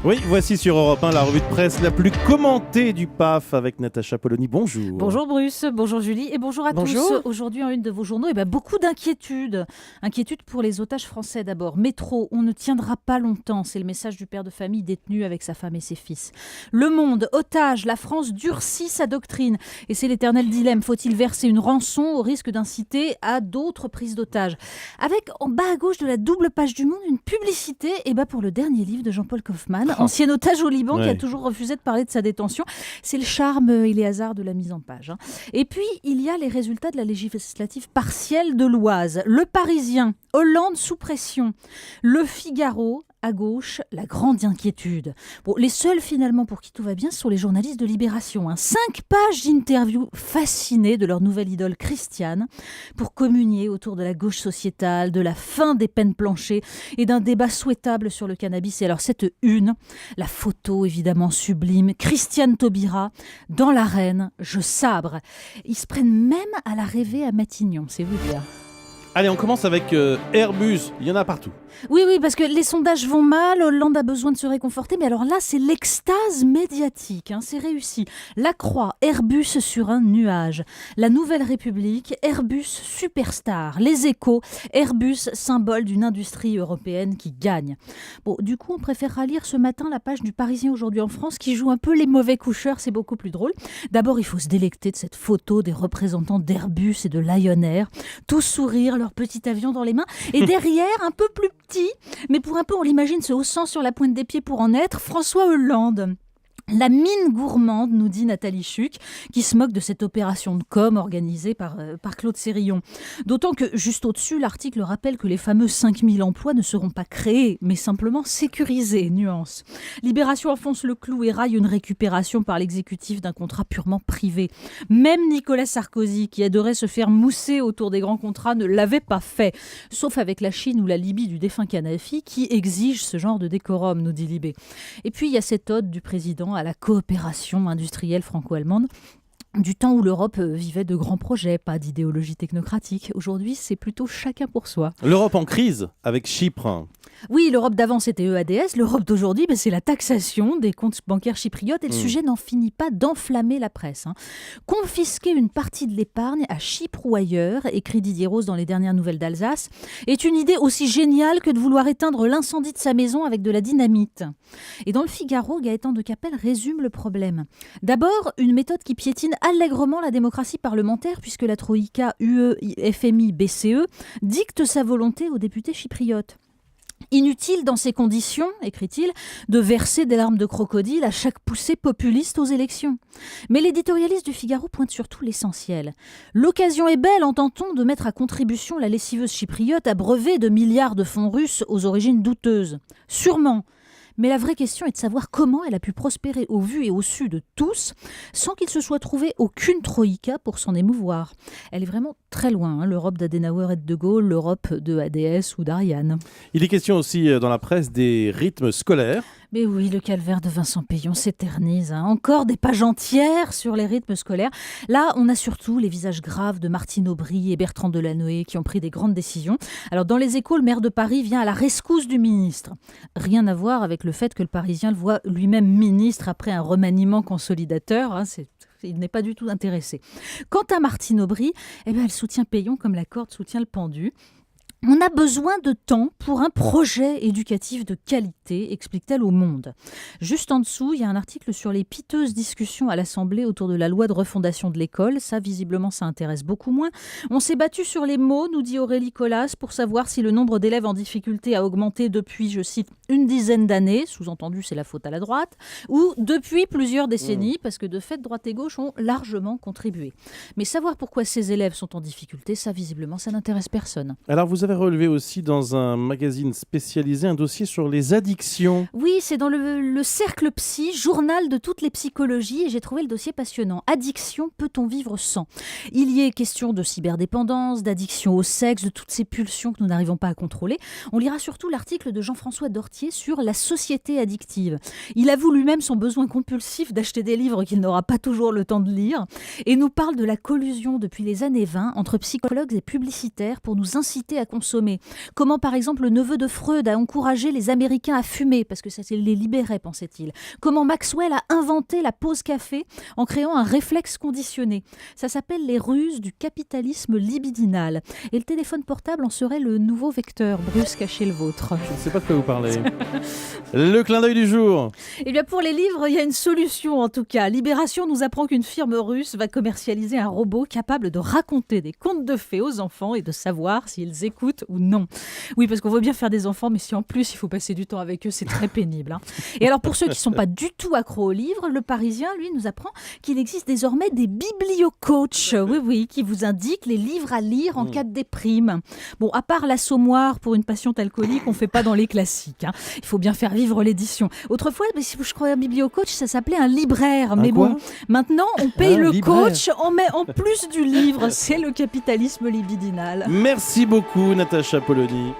Oui, voici sur Europe 1 la revue de presse la plus commentée du PAF avec Natacha Polony. Bonjour. Bonjour Bruce, bonjour Julie et bonjour à tous. Aujourd'hui en une de vos journaux, beaucoup d'inquiétudes. Inquiétudes pour les otages français d'abord. Métro, on ne tiendra pas longtemps. C'est le message du père de famille détenu avec sa femme et ses fils. Le Monde, otage, la France durcit sa doctrine. Et c'est l'éternel dilemme. Faut-il verser une rançon au risque d'inciter à d'autres prises d'otages? Avec en bas à gauche de la double page du Monde, une publicité pour le dernier livre de Jean-Paul Kaufmann, ancien otage au Liban, qui a toujours refusé de parler de sa détention. C'est le charme et les hasards de la mise en page. Et puis, il y a les résultats de la législative partielle de l'Oise. Le Parisien, Hollande sous pression. Le Figaro, à gauche, la grande inquiétude. Bon, les seuls finalement pour qui tout va bien sont les journalistes de Libération. 5 pages d'interviews fascinées de leur nouvelle idole Christiane pour communier autour de la gauche sociétale, de la fin des peines planchées et d'un débat souhaitable sur le cannabis. Et alors cette une, la photo évidemment sublime, Christiane Taubira dans l'arène, je sabre. Ils se prennent même à la rêver à Matignon, c'est vous dire. Allez, on commence avec Airbus. Il y en a partout. Oui, parce que les sondages vont mal, Hollande a besoin de se réconforter, mais alors là, c'est l'extase médiatique, c'est réussi. La Croix, Airbus sur un nuage. La Nouvelle République, Airbus superstar. Les Échos, Airbus symbole d'une industrie européenne qui gagne. Bon, du coup, on préférera lire ce matin la page du Parisien aujourd'hui en France qui joue un peu les mauvais coucheurs, c'est beaucoup plus drôle. D'abord, il faut se délecter de cette photo des représentants d'Airbus et de Lion Air, tous sourire, leur petit avion dans les mains, et derrière, un peu plus petit, mais pour un peu, on l'imagine se haussant sur la pointe des pieds pour en être, François Hollande. La mine gourmande, nous dit Nathalie Chuc, qui se moque de cette opération de com organisée par Claude Sérillon. D'autant que, juste au-dessus, l'article rappelle que les fameux 5000 emplois ne seront pas créés, mais simplement sécurisés, nuance. Libération enfonce le clou et raille une récupération par l'exécutif d'un contrat purement privé. Même Nicolas Sarkozy, qui adorait se faire mousser autour des grands contrats, ne l'avait pas fait. Sauf avec la Chine ou la Libye du défunt Kadhafi, qui exige ce genre de décorum, nous dit Libé. Et puis, il y a cette ode du président à la coopération industrielle franco-allemande du temps où l'Europe vivait de grands projets, pas d'idéologie technocratique. Aujourd'hui, c'est plutôt chacun pour soi. L'Europe en crise avec Chypre. Oui, l'Europe d'avant, c'était EADS. L'Europe d'aujourd'hui, c'est la taxation des comptes bancaires chypriotes. Et le sujet n'en finit pas d'enflammer la presse. Confisquer une partie de l'épargne à Chypre ou ailleurs, écrit Didier Rose dans les dernières nouvelles d'Alsace, est une idée aussi géniale que de vouloir éteindre l'incendie de sa maison avec de la dynamite. Et dans le Figaro, Gaëtan de Capelle résume le problème. D'abord, une méthode qui piétine allègrement la démocratie parlementaire, puisque la Troïka UE, FMI, BCE dicte sa volonté aux députés chypriotes. Inutile dans ces conditions, écrit-il, de verser des larmes de crocodile à chaque poussée populiste aux élections. Mais l'éditorialiste du Figaro pointe surtout l'essentiel. L'occasion est belle, entend-on, de mettre à contribution la lessiveuse chypriote abreuvée de milliards de fonds russes aux origines douteuses. Sûrement. Mais la vraie question est de savoir comment elle a pu prospérer au vu et au su de tous sans qu'il se soit trouvé aucune troïka pour s'en émouvoir. Elle est vraiment très loin, l'Europe d'Adenauer et de De Gaulle, l'Europe de ADS ou d'Ariane. Il est question aussi dans la presse des rythmes scolaires. Mais oui, le calvaire de Vincent Payon s'éternise. Encore des pages entières sur les rythmes scolaires. Là, on a surtout les visages graves de Martine Aubry et Bertrand Delanoë qui ont pris des grandes décisions. Alors, dans les Échos, le maire de Paris vient à la rescousse du ministre. Rien à voir avec le fait que le Parisien le voit lui-même ministre après un remaniement consolidateur. Il n'est pas du tout intéressé. Quant à Martine Aubry, elle soutient Payon comme la corde soutient le pendu. On a besoin de temps pour un projet éducatif de qualité, explique-t-elle au Monde. Juste en dessous, il y a un article sur les piteuses discussions à l'Assemblée autour de la loi de refondation de l'école. Ça, visiblement, ça intéresse beaucoup moins. On s'est battu sur les mots, nous dit Aurélie Colas, pour savoir si le nombre d'élèves en difficulté a augmenté depuis, je cite, une dizaine d'années, sous-entendu c'est la faute à la droite, ou depuis plusieurs décennies, parce que de fait, droite et gauche ont largement contribué. Mais savoir pourquoi ces élèves sont en difficulté, ça, visiblement, ça n'intéresse personne. Alors, vous avez relevé aussi dans un magazine spécialisé un dossier sur les addictions. Oui, c'est dans le Cercle Psy, journal de toutes les psychologies, et j'ai trouvé le dossier passionnant. Addiction, peut-on vivre sans ? Il y est question de cyberdépendance, d'addiction au sexe, de toutes ces pulsions que nous n'arrivons pas à contrôler. On lira surtout l'article de Jean-François Dortier sur la société addictive. Il avoue lui-même son besoin compulsif d'acheter des livres qu'il n'aura pas toujours le temps de lire, et nous parle de la collusion depuis les années 20 entre psychologues et publicitaires pour nous inciter à consommer. Comment, par exemple, le neveu de Freud a encouragé les Américains à fumer, parce que ça les libérait, pensait-il. Comment Maxwell a inventé la pause café en créant un réflexe conditionné. Ça s'appelle les ruses du capitalisme libidinal. Et le téléphone portable en serait le nouveau vecteur. Bruce, cachez le vôtre. Je ne sais pas de quoi vous parlez. Le clin d'œil du jour. Eh bien, pour les livres, il y a une solution en tout cas. Libération nous apprend qu'une firme russe va commercialiser un robot capable de raconter des contes de fées aux enfants et de savoir s'ils écoutent ou non. Oui, parce qu'on veut bien faire des enfants, mais si en plus il faut passer du temps avec eux, c'est très pénible. Hein. Et alors, pour ceux qui ne sont pas du tout accros aux livres, Le Parisien, lui, nous apprend qu'il existe désormais des bibliocoachs, oui, qui vous indiquent les livres à lire en cas de déprime. Bon, à part l'Assommoir pour une patiente alcoolique, on ne fait pas dans les classiques. Hein. Il faut bien faire vivre l'édition. Autrefois, si je crois un bibliocoach, ça s'appelait un libraire. Mais bon, maintenant, on paye le coach, on met en plus du livre. C'est le capitalisme libidinal. Merci beaucoup, Natacha Polony.